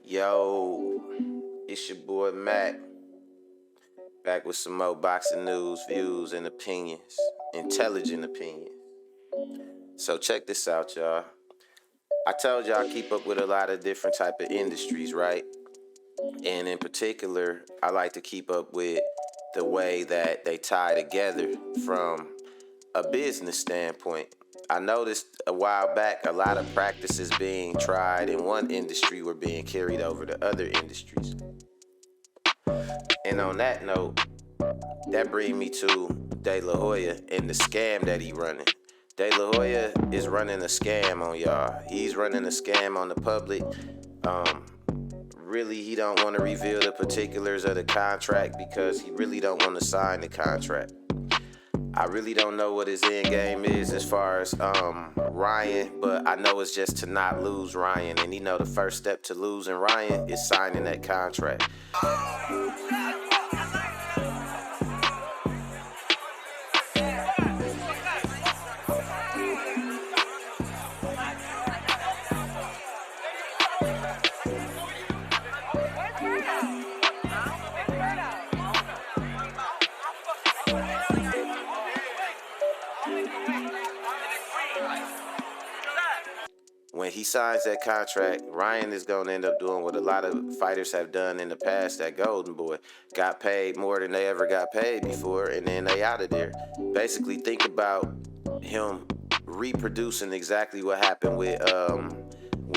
Yo, it's your boy Mac, back with some more boxing news, views, and opinions. Intelligent opinions. So check this out, y'all. I told y'all I keep up with a lot of different type of industries, right? And in particular, I like to keep up with the way that they tie together from a business standpoint. I noticed a while back a lot of practices being tried in one industry were being carried over to other industries. And on that note, that brings me to De La Hoya and the scam that he running. De La Hoya is running a scam on y'all. He's running a scam on the public. Really, he don't want to reveal the particulars of the contract because he really don't want to sign the contract. I really don't know what his end game is as far as Ryan, but I know it's just to not lose Ryan. And the first step to losing Ryan is signing that contract. When he signs that contract, Ryan is going to end up doing what a lot of fighters have done in the past at Golden Boy. Got paid more than they ever got paid before, and then they out of there. Basically, think about him reproducing exactly what happened with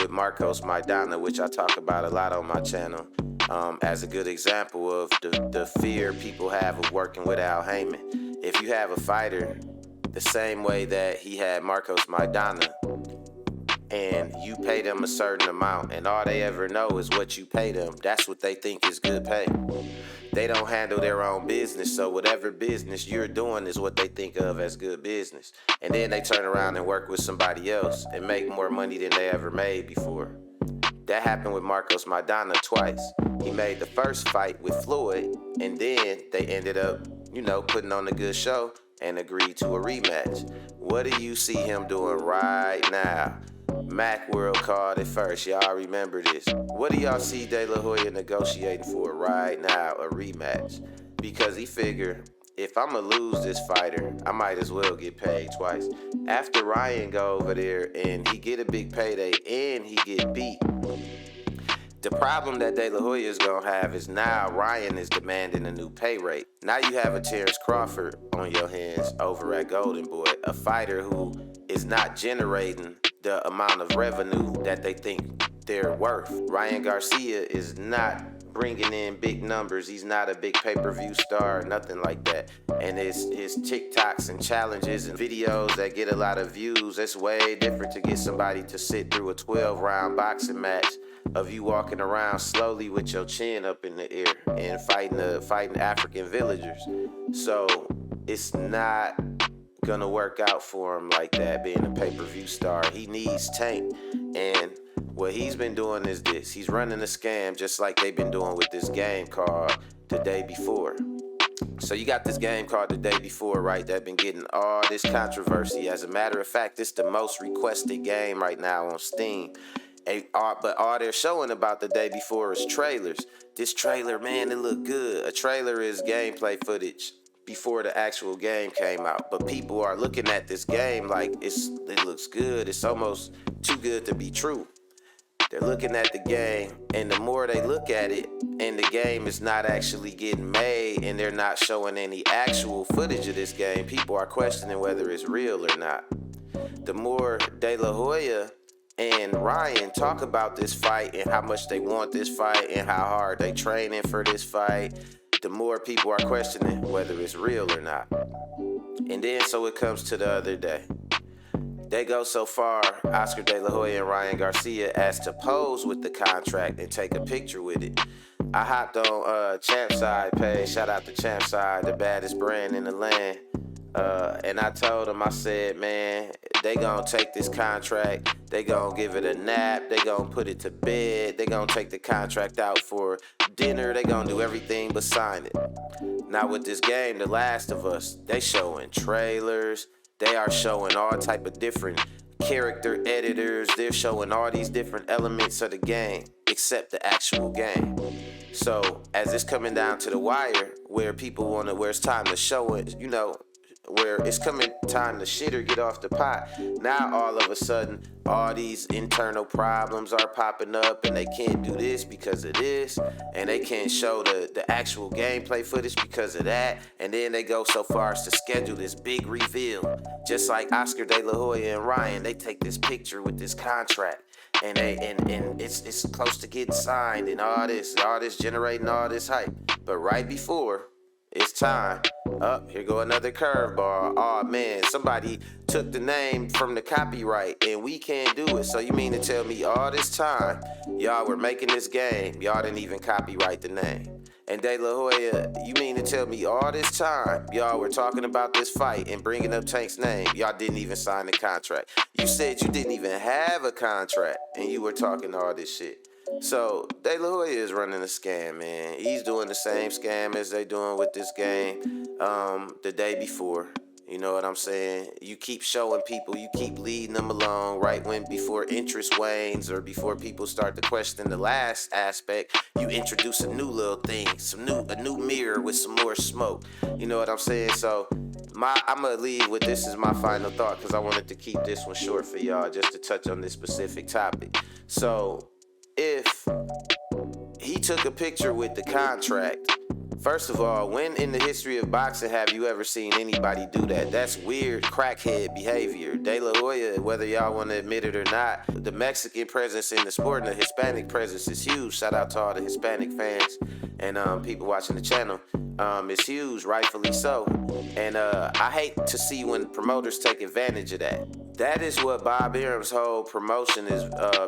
Marcos Maidana, which I talk about a lot on my channel, as a good example of the fear people have of working with Al Haymon. If you have a fighter the same way that he had Marcos Maidana, and you pay them a certain amount, and all they ever know is what you pay them, that's what they think is good pay. They don't handle their own business, so whatever business you're doing is what they think of as good business. And then they turn around and work with somebody else and make more money than they ever made before. That happened with Marcos Maidana twice. He made the first fight with Floyd, and then they ended up, putting on a good show and agreed to a rematch. What do you see him doing right now? Mac World called it first. Y'all remember this. What do y'all see De La Hoya negotiating for right now? A rematch. Because he figured, if I'm going to lose this fighter, I might as well get paid twice. After Ryan go over there and he get a big payday and he get beat, the problem that De La Hoya is going to have is now Ryan is demanding a new pay rate. Now you have a Terrence Crawford on your hands over at Golden Boy, a fighter who is not generating the amount of revenue that they think they're worth. Ryan Garcia is not bringing in big numbers. He's not a big pay-per-view star, nothing like that. And his TikToks and challenges and videos that get a lot of views, it's way different to get somebody to sit through a 12-round boxing match of you walking around slowly with your chin up in the air and fighting African villagers. So it's not gonna work out for him like that, being a pay-per-view star. He needs Tank, and what he's been doing is this. He's running a scam just like they've been doing with this game called The Day Before. So you got this game called The Day Before, right, that been getting all this controversy. As a matter of fact, it's the most requested game right now on Steam. But all they're showing about The Day Before is trailers. This trailer, man, it look good. A trailer is gameplay footage before the actual game came out. But people are looking at this game like it looks good. It's almost too good to be true. They're looking at the game, and the more they look at it, and the game is not actually getting made, and they're not showing any actual footage of this game, people are questioning whether it's real or not. The more De La Hoya and Ryan talk about this fight and how much they want this fight and how hard they training for this fight, the more people are questioning whether it's real or not. And then so it comes to the other day. They go so far, Oscar De La Hoya and Ryan Garcia, as to pose with the contract and take a picture with it. I hopped on Champside page, shout out to Champside, the baddest brand in the land. And I told them, I said, man, they gonna take this contract, they gonna give it a nap, they gonna put it to bed, they gonna take the contract out for dinner, they gonna do everything but sign it. Now with this game, The Last of Us, they showing trailers, they are showing all type of different character editors, they're showing all these different elements of the game. except the actual game. So as it's coming down to the wire, where it's time to show it, where it's coming time to shit or get off the pot. Now all of a sudden, all these internal problems are popping up, and they can't do this because of this, and they can't show the actual gameplay footage because of that. And then they go so far as to schedule this big reveal, just like Oscar De La Hoya and Ryan. They take this picture with this contract, and it's close to getting signed, and all this generating all this hype. But right before it's time, here go another curveball. Oh man, somebody took the name from the copyright and we can't do it. So you mean to tell me all this time y'all were making this game, y'all didn't even copyright the name? And De La Hoya, you mean to tell me all this time y'all were talking about this fight and bringing up Tank's name, y'all didn't even sign the contract? You said you didn't even have a contract and you were talking all this shit. So De La Hoya is running a scam, man. He's doing the same scam as they doing with this game the day before. You know what I'm saying? You keep showing people, you keep leading them along right before interest wanes or before people start to question the last aspect. You introduce a new little thing, a new mirror with some more smoke. You know what I'm saying? So I'm gonna leave with this as my final thought, because I wanted to keep this one short for y'all, just to touch on this specific topic. So if he took a picture with the contract, first of all, when in the history of boxing have you ever seen anybody do that? That's weird crackhead behavior. De La Hoya, whether y'all want to admit it or not, the Mexican presence in the sport and the Hispanic presence is huge. Shout out to all the Hispanic fans and people watching the channel. It's huge, rightfully so. And I hate to see when promoters take advantage of that. That is what Bob Arum's whole promotion is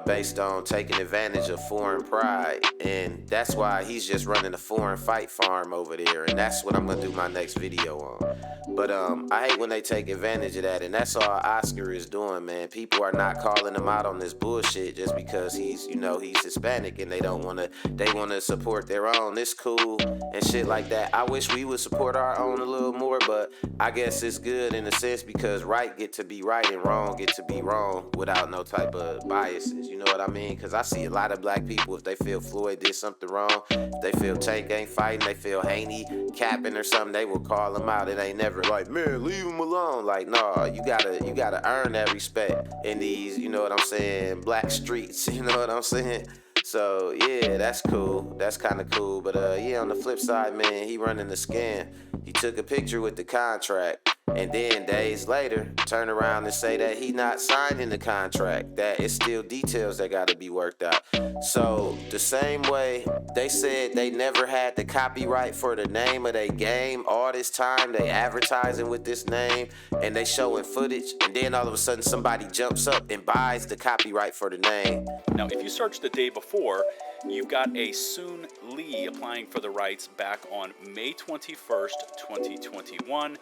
based on, taking advantage of foreign pride. And that's why he's just running a foreign fight farm over there. And that's what I'm going to do my next video on. But I hate when they take advantage of that. And that's all Oscar is doing, man. People are not calling him out on this bullshit just because he's Hispanic and they want to support their own. It's cool and shit like that. I wish we would support our own a little more, but I guess it's good in a sense because right get to be right and wrong get to be wrong without no type of biases. You know what I mean? Because I see a lot of black people, if they feel Floyd did something wrong, if they feel Tank ain't fighting, they feel Haney capping or something, they will call him out. It ain't never like, man, leave him alone. Like, no, you gotta earn that respect in these, you know what I'm saying, black streets. You know what I'm saying? So yeah, that's cool. That's kind of cool. But on the flip side, man, he running the scam. He took a picture with the contract, and then days later, turn around and say that he not signing the contract, that it's still details that got to be worked out. So the same way they said they never had the copyright for the name of their game, all this time they advertising with this name and they showing footage, and then all of a sudden somebody jumps up and buys the copyright for the name. Now, if you search the day before, you've got a Soon Lee applying for the rights back on May 21st, 2021,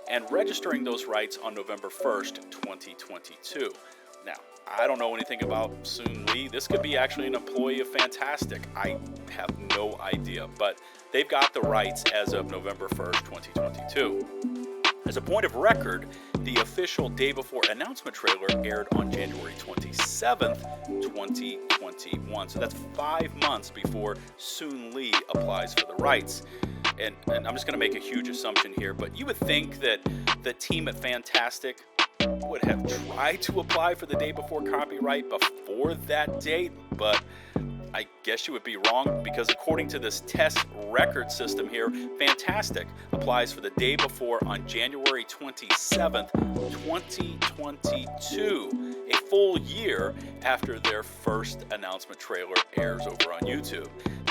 and registering those rights on November 1st, 2022. Now, I don't know anything about Soon Lee. This could be actually an employee of Fantastic. I have no idea, but they've got the rights as of November 1st, 2022. As a point of record, the official day before announcement trailer aired on January 27th, 2021. So that's 5 months before Soon Lee applies for the rights. And I'm just going to make a huge assumption here, but you would think that the team at Fantastic would have tried to apply for the day before copyright before that date, but I guess you would be wrong, because according to this test record system here, Fantastic applies for the day before on January 27th, 2022, a full year after their first announcement trailer airs over on YouTube.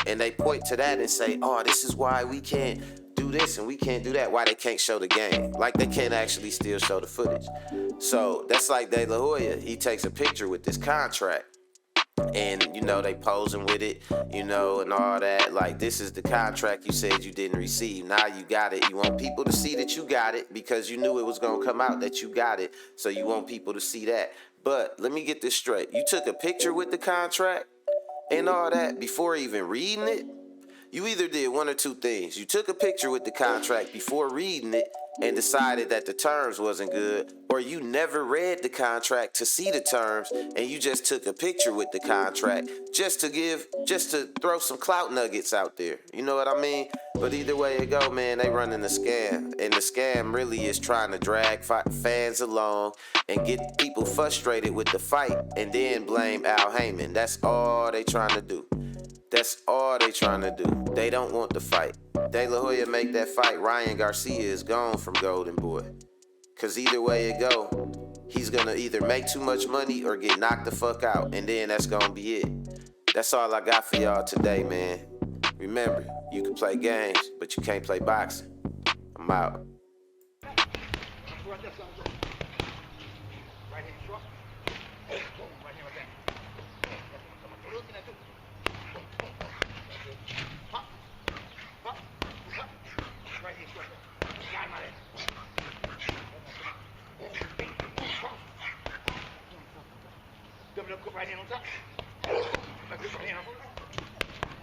And they point to that and say, oh, this is why we can't do this and we can't do that, why they can't show the game. Like they can't actually still show the footage. So that's like De La Hoya. He takes a picture with this contract. And, they posing with it, and all that. Like, this is the contract you said you didn't receive. Now you got it. You want people to see that you got it because you knew it was going to come out that you got it. So you want people to see that. But let me get this straight. You took a picture with the contract and all that before even reading it? You either did one or two things. You took a picture with the contract before reading it, and decided that the terms wasn't good, or you never read the contract to see the terms and you just took a picture with the contract just to throw some clout nuggets out there. You know what I mean? But either way it go, man, they running a scam, and the scam really is trying to drag fans along and get people frustrated with the fight and then blame Al Heyman. That's all they trying to do. That's all they trying to do. They don't want the fight. De La Hoya make that fight, Ryan Garcia is gone from Golden Boy. Cause either way it go, he's gonna either make too much money or get knocked the fuck out, and then that's gonna be it. That's all I got for y'all today, man. Remember, you can play games, but you can't play boxing. I'm out. Right hand truck.